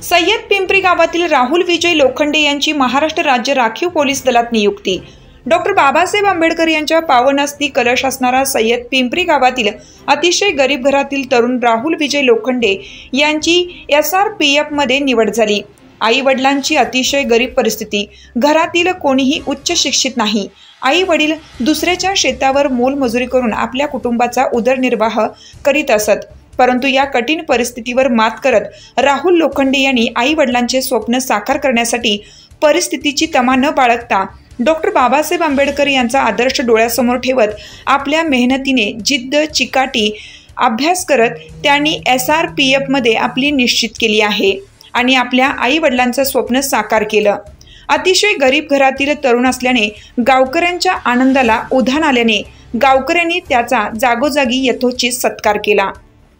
सय्यद पिंपरी गावातील राहुल विजय लोखंडे यांची महाराष्ट्र राज्य राखीव पोलीस दलात नियुक्ती। डॉक्टर बाबासाहेब आंबेडकर यांच्या पावनास्थी कलश असणारा सय्यद पिंपरी गावातील अतिशय गरीब घरातील तरुण राहुल विजय लोखंडे यांची SRPF मध्ये निवड झाली। आई वडिलांची अतिशय गरीब परिस्थिती, घरातील कोणीही उच्च शिक्षित नाही। आई वडील दुसऱ्याच्या शेतावर मोलमजुरी करून आपल्या कुटुंबाचा उदरनिर्वाह करीत असत, परंतु या कठीण परिस्थितीवर मात करत राहुल लोखंडे यांनी आई वडिलांचे स्वप्न साकार करण्यासाठी परिस्थितीची तमा न बाळगता डॉक्टर बाबासाहेब आंबेडकर यांचा आदर्श डोळ्यासमोर ठेवत आपल्या मेहनतीने जिद्द चिकाटी अभ्यास करत त्यांनी SRPF मध्ये आपली निश्चित केली आहे आणि आपल्या आई वडिलांचं स्वप्न साकार केलं। अतिशय गरीब घरातील तरुण असल्याने गावकऱ्यांच्या आनंदाला उधाण आल्याने गावकऱ्यांनी त्याचा जागोजागी यथोचित सत्कार केला।